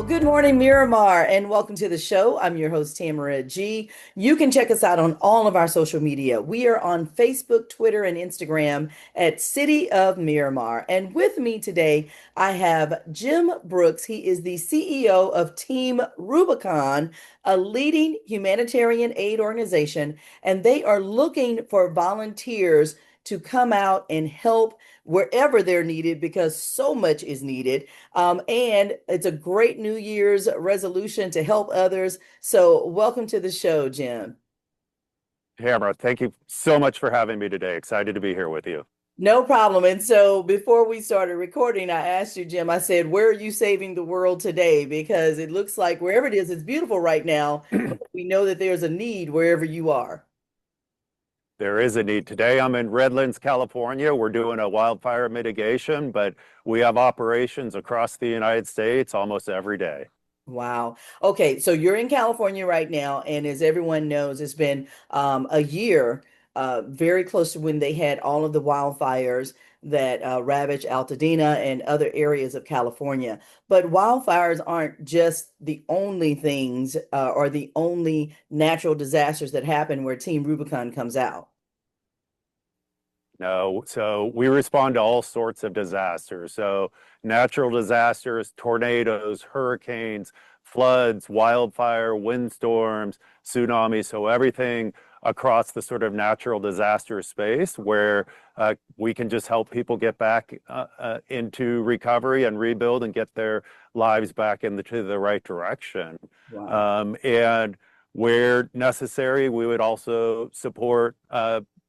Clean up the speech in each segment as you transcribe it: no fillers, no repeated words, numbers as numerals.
Well, good morning, Miramar, and welcome to the show. I'm your host, Tamara G. You can check us out on all of our social media. We are on Facebook, Twitter, and Instagram at City of Miramar. And with me today, I have Jim Brooks. He is the CEO of Team Rubicon, a leading humanitarian aid organization, and they are looking for volunteers to come out and help wherever they're needed because so much is needed. And it's a great New Year's resolution to help others. So, welcome to the show, Jim. Tamara, thank you so much for having me today. Excited to be here with you. No problem. And so, before we started recording, I asked you, Jim, I said, where are you saving the world today? Because it looks like wherever it is, it's beautiful right now, but we know that there's a need wherever you are. There is a need. Today I'm in Redlands, California. We're doing a wildfire mitigation, but we have operations across the United States almost every day. Wow. Okay, so you're in California right now, and as everyone knows, it's been a year, very close to when they had all of the wildfires that ravaged Altadena and other areas of California. But wildfires aren't just the only things or the only natural disasters that happen where Team Rubicon comes out. No, so we respond to all sorts of disasters. So natural disasters, tornadoes, hurricanes, floods, wildfire, windstorms, tsunamis. So everything across the sort of natural disaster space where we can just help people get back into recovery and rebuild and get their lives back into the right direction. Wow. And where necessary, we would also support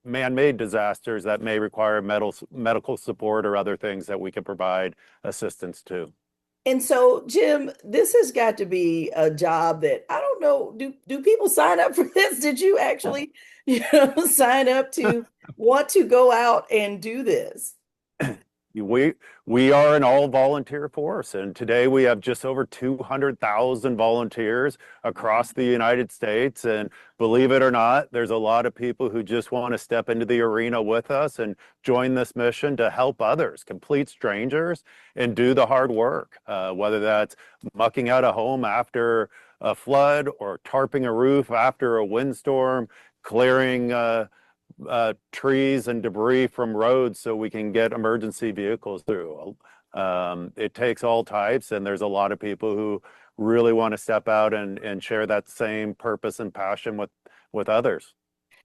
man-made disasters that may require medical support or other things that we can provide assistance to. And so, Jim, this has got to be a job that I don't know. Do people sign up for this? Did you actually, sign up to want to go out and do this? We we are an all volunteer force, and today we have just over 200,000 volunteers across the United States. And believe it or not, there's a lot of people who just want to step into the arena with us and join this mission to help others, complete strangers, and do the hard work. Whether that's mucking out a home after a flood or tarping a roof after a windstorm, clearing trees and debris from roads so we can get emergency vehicles through. It takes all types, and there's a lot of people who really want to step out and share that same purpose and passion with others.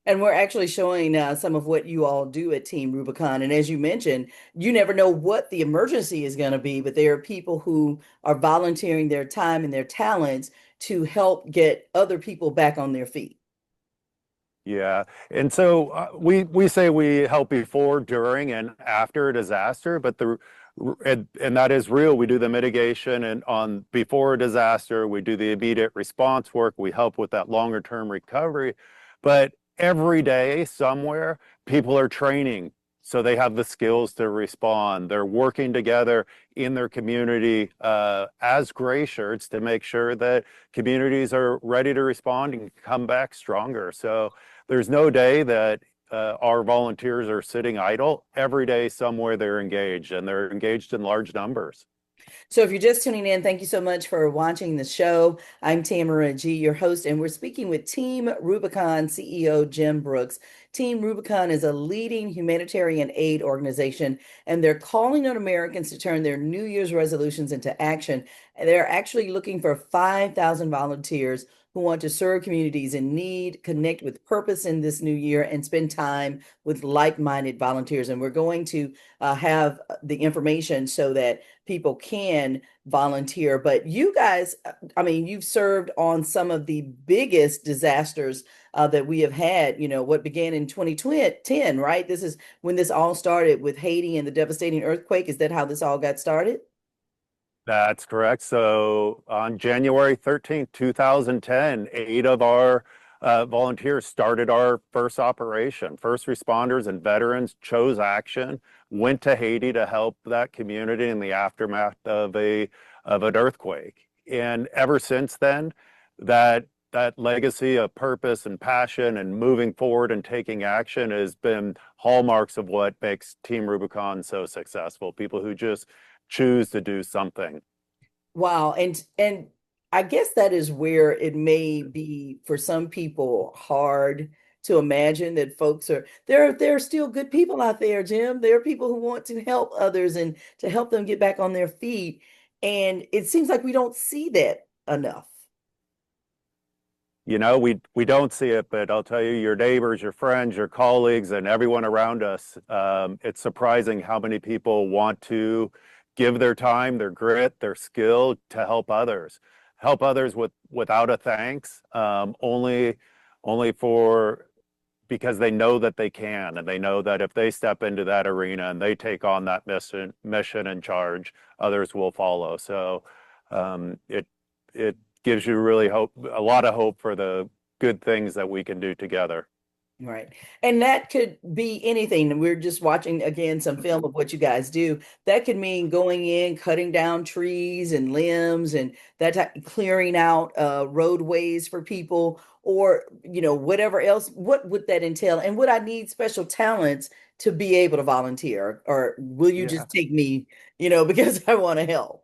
And we're actually showing some of what you all do at Team Rubicon. And as you mentioned, you never know what the emergency is going to be, but there are people who are volunteering their time and their talents to help get other people back on their feet. Yeah, and so we say we help before, during, and after a disaster, but and that is real. We do the mitigation and on before a disaster, we do the immediate response work. We help with that longer term recovery, but every day somewhere people are training so they have the skills to respond. They're working together in their community as gray shirts to make sure that communities are ready to respond and come back stronger. So there's no day that our volunteers are sitting idle. Every day somewhere they're engaged, and they're engaged in large numbers. So if you're just tuning in, thank you so much for watching the show. I'm Tamara G, your host, and we're speaking with Team Rubicon CEO Jim Brooks. Team Rubicon is a leading humanitarian aid organization, and they're calling on Americans to turn their New Year's resolutions into action. And they're actually looking for 5,000 volunteers who want to serve communities in need, connect with purpose in this new year, and spend time with like-minded volunteers. And we're going to have the information so that people can volunteer. But you guys, I mean, you've served on some of the biggest disasters that we have had, what began in 2010, right? This is when this all started with Haiti and the devastating earthquake. Is that how this all got started? That's correct. So on January 13th, 2010, 8 of our volunteers started our first operation. First responders and veterans chose action, went to Haiti to help that community in the aftermath of an earthquake. And ever since then, that legacy of purpose and passion and moving forward and taking action has been hallmarks of what makes Team Rubicon so successful. People who just choose to do something. Wow. And I guess that is where it may be for some people hard to imagine that folks are there are still good people out there, Jim. There are people who want to help others and to help them get back on their feet. And it seems like we don't see that enough. You know, we don't see it, but I'll tell you, your neighbors, your friends, your colleagues, and everyone around us, it's surprising how many people want to give their time, their grit, their skill to help others without a thanks, only for because they know that they can, and they know that if they step into that arena and they take on that mission and charge, others will follow. So it gives you really hope, a lot of hope for the good things that we can do together. Right. And that could be anything. We're just watching again some film of what you guys do. That could mean going in, cutting down trees and limbs and that type, clearing out roadways for people or whatever else. What would that entail? And would I need special talents to be able to volunteer? Or will you Yeah. just take me, because I want to help?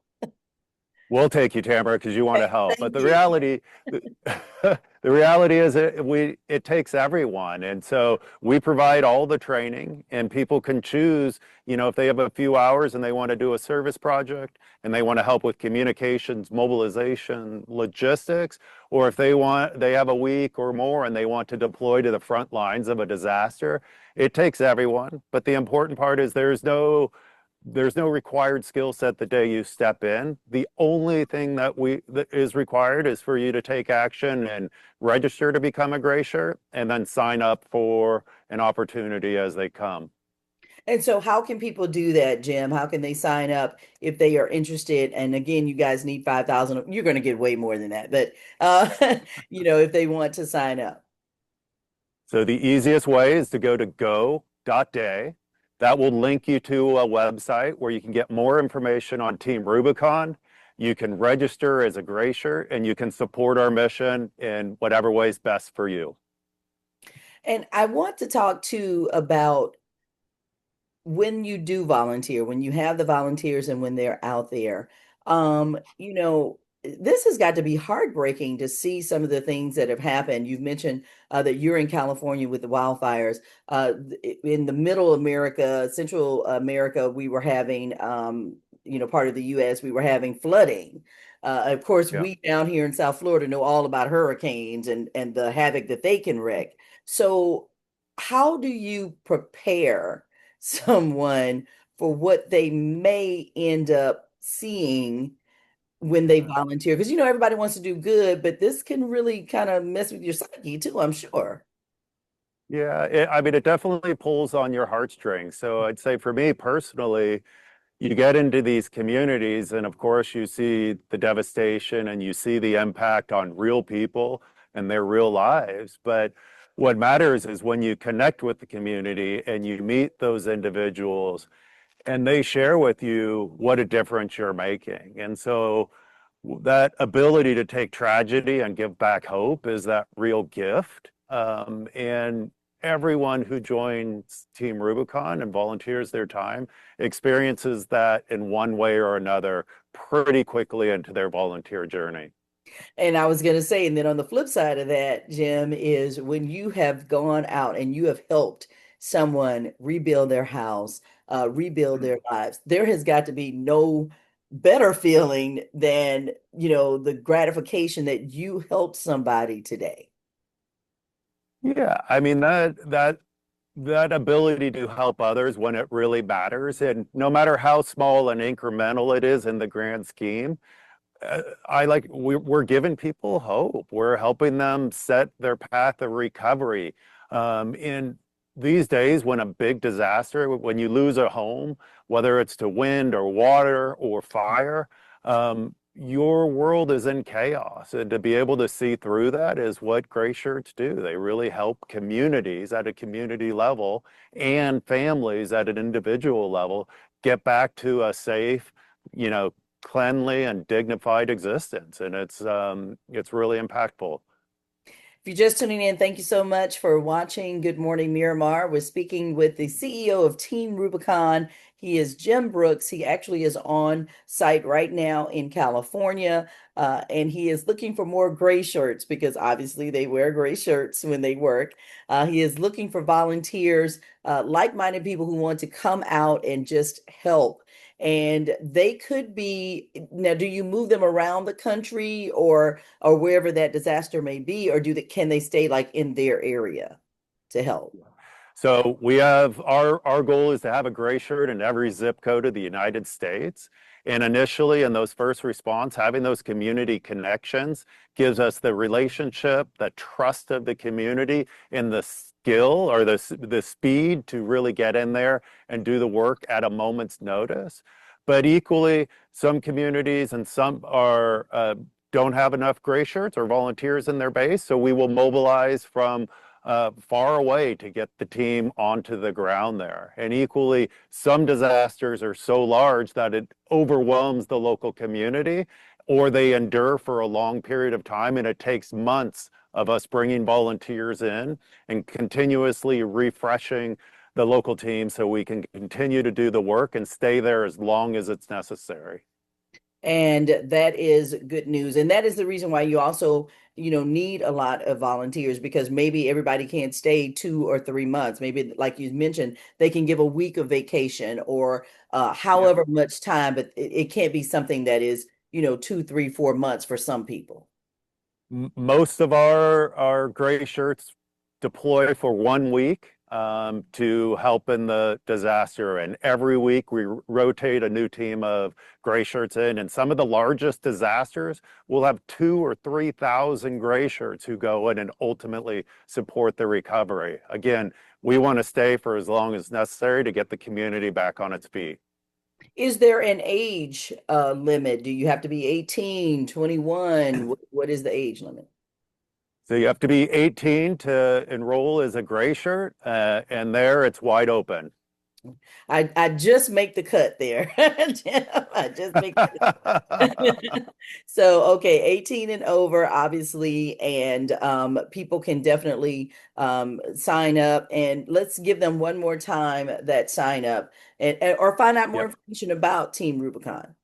We'll take you, Tamara, because you want to help. But Thank you. the, the reality is it takes everyone. And so we provide all the training and people can choose, if they have a few hours and they want to do a service project and they want to help with communications, mobilization, logistics, or if they have a week or more and they want to deploy to the front lines of a disaster, it takes everyone. But the important part is there's no required skill set the day you step in. The only thing that is required is for you to take action and register to become a gray shirt and then sign up for an opportunity as they come. And so, how can people do that, Jim? How can they sign up if they are interested? And again, you guys need 5,000. You're going to get way more than that, but if they want to sign up. So the easiest way is to go to go.day. That will link you to a website where you can get more information on Team Rubicon. You can register as a gray shirt and you can support our mission in whatever way is best for you. And I want to talk too about when you do volunteer, when you have the volunteers and when they're out there, this has got to be heartbreaking to see some of the things that have happened. You've mentioned that you're in California with the wildfires. In the middle America, Central America, we were having, part of the U.S., we were having flooding. Of course, Yeah. we down here in South Florida know all about hurricanes and the havoc that they can wreak. So, how do you prepare someone for what they may end up seeing when they Yeah. volunteer? Because everybody wants to do good, but this can really kind of mess with your psyche too, I'm sure. Yeah, I mean, it definitely pulls on your heartstrings. So I'd say for me personally, you get into these communities, and of course, you see the devastation and you see the impact on real people and their real lives. But what matters is when you connect with the community and you meet those individuals and they share with you what a difference you're making. And so that ability to take tragedy and give back hope is that real gift. And everyone who joins Team Rubicon and volunteers their time experiences that in one way or another pretty quickly into their volunteer journey. And I was going to say, and then on the flip side of that, Jim, is when you have gone out and you have helped someone rebuild their house, rebuild their lives, there has got to be no better feeling than, the gratification that you helped somebody today. Yeah, I mean that ability to help others when it really matters, and no matter how small and incremental it is in the grand scheme, we're giving people hope. We're helping them set their path of recovery. In these days, when a big disaster, when you lose a home, whether it's to wind or water or fire, your world is in chaos. And to be able to see through that is what gray shirts do. They really help communities at a community level and families at an individual level get back to a safe, you know, cleanly and dignified existence, and it's really impactful. If you're just tuning in, thank you so much for watching Good Morning Miramar. We're speaking with the CEO of Team Rubicon. He is Jim Brooks. He actually is on site right now in California, and he is looking for more gray shirts because obviously they wear gray shirts when they work. He is looking for volunteers, like-minded people who want to come out and just help. And they could be, now, do you move them around the country or wherever that disaster may be, or can they stay like in their area to help? So we have our goal is to have a gray shirt in every zip code of the United States. And initially, in those first response, having those community connections gives us the relationship, the trust of the community, and the skill or the speed to really get in there and do the work at a moment's notice. But equally, some communities and some are don't have enough gray shirts or volunteers in their base, so we will mobilize from far away to get the team onto the ground there. And equally, some disasters are so large that it overwhelms the local community, or they endure for a long period of time, and it takes months of us bringing volunteers in and continuously refreshing the local team so we can continue to do the work and stay there as long as it's necessary. And that is good news. And that is the reason why you also, need a lot of volunteers because maybe everybody can't stay 2 or 3 months. Maybe, like you mentioned, they can give a week of vacation or Yep. however much time, but it can't be something that is, 2, 3, 4 months for some people. Most of our gray shirts deploy for 1 week to help in the disaster. And every week we rotate a new team of gray shirts in. And some of the largest disasters will have 2 or 3 thousand gray shirts who go in and ultimately support the recovery. Again, we want to stay for as long as necessary to get the community back on its feet. Is there an age limit? Do you have to be 18, 21? What is the age limit? So you have to be 18 to enroll as a gray shirt, and there it's wide open. I just make the cut there. I just make so okay, 18 and over, obviously, and people can definitely sign up. And let's give them one more time that sign up or find out more Yep. information about Team Rubicon.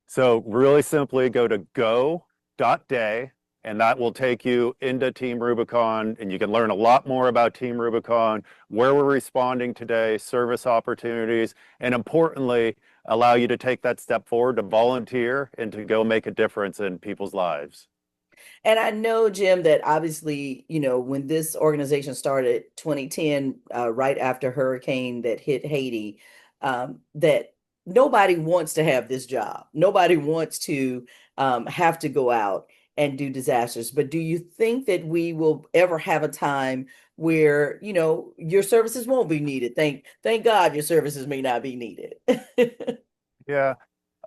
So really simply go to go.day, and that will take you into Team Rubicon, and you can learn a lot more about Team Rubicon, where we're responding today, service opportunities, and importantly, allow you to take that step forward to volunteer and to go make a difference in people's lives. And I know, Jim, that obviously, when this organization started 2010, right after hurricane that hit Haiti, that nobody wants to have this job. Nobody wants to have to go out and do disasters. But do you think that we will ever have a time where, your services won't be needed? Thank God your services may not be needed. Yeah,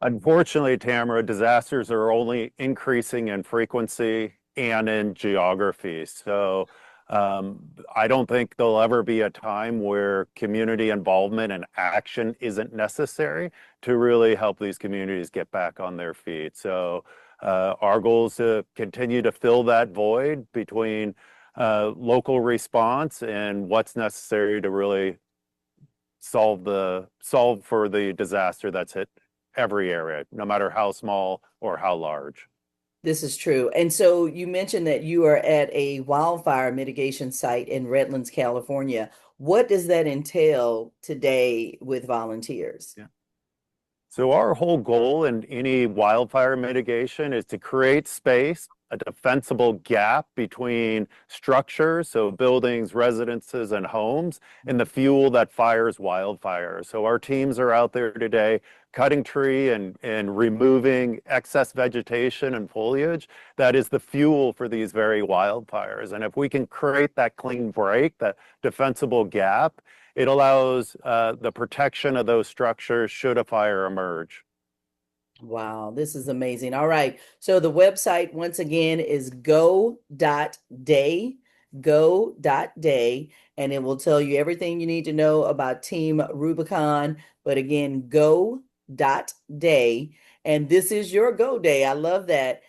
unfortunately, Tamara, disasters are only increasing in frequency and in geography. So I don't think there'll ever be a time where community involvement and action isn't necessary to really help these communities get back on their feet. So our goal is to continue to fill that void between local response and what's necessary to really solve for the disaster that's hit every area, no matter how small or how large. This is true. And so you mentioned that you are at a wildfire mitigation site in Redlands, California. What does that entail today with volunteers? Yeah. So our whole goal in any wildfire mitigation is to create space, a defensible gap between structures, so buildings, residences, and homes, and the fuel that fires wildfires. So our teams are out there today cutting tree and removing excess vegetation and foliage that is the fuel for these very wildfires. And if we can create that clean break, that defensible gap, it allows the protection of those structures should a fire emerge. Wow, this is amazing. All right. So the website once again is go.day, and it will tell you everything you need to know about Team Rubicon. But again, go.day. And this is your go day. I love that.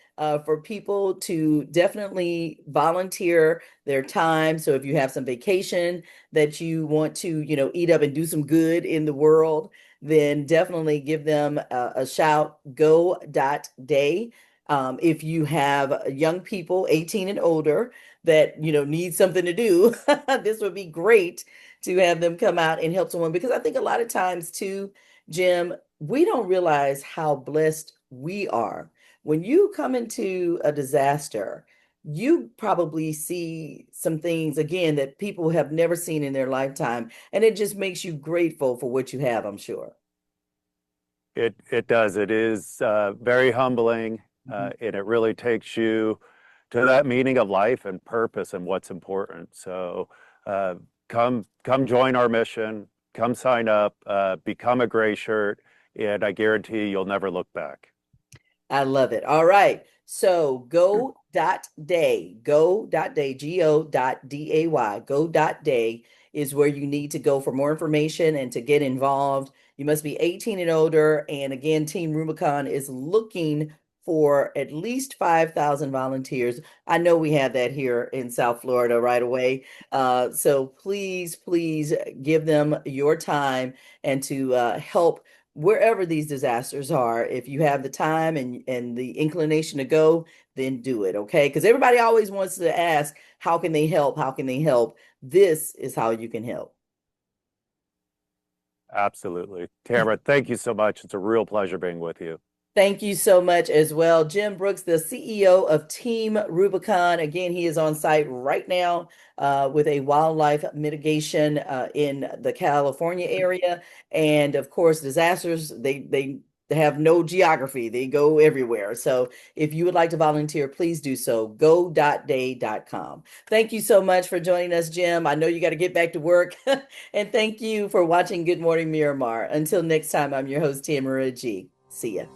for people to definitely volunteer their time. So if you have some vacation that you want to, eat up and do some good in the world, then definitely give them a shout. Go.day. If you have young people 18 and older that need something to do, this would be great to have them come out and help someone, because I think a lot of times too, Jim, we don't realize how blessed we are. When you come into a disaster, you probably see some things again that people have never seen in their lifetime, and it just makes you grateful for what you have, I'm sure. It does. It is very humbling, Mhm. and it really takes you to that meaning of life and purpose and what's important. So uh, come join our mission. Come sign up. Become a gray shirt, and I guarantee you'll never look back. I love it. All right. So go.day, go.day is where you need to go for more information and to get involved. You must be 18 and older. And again, Team Rubicon is looking for at least 5,000 volunteers. I know we have that here in South Florida right away. So please, please give them your time and to help wherever these disasters are. If you have the time and the inclination to go, then do it, okay? Because everybody always wants to ask, how can they help? How can they help? This is how you can help. Absolutely. Tamara, thank you so much. It's a real pleasure being with you. Thank you so much as well. Jim Brooks, the CEO of Team Rubicon. Again, he is on site right now with a wildlife mitigation in the California area. And of course, disasters, they have no geography. They go everywhere. So if you would like to volunteer, please do so. Go.day.com. Thank you so much for joining us, Jim. I know you got to get back to work. And thank you for watching Good Morning Miramar. Until next time, I'm your host, Tamara G. See ya.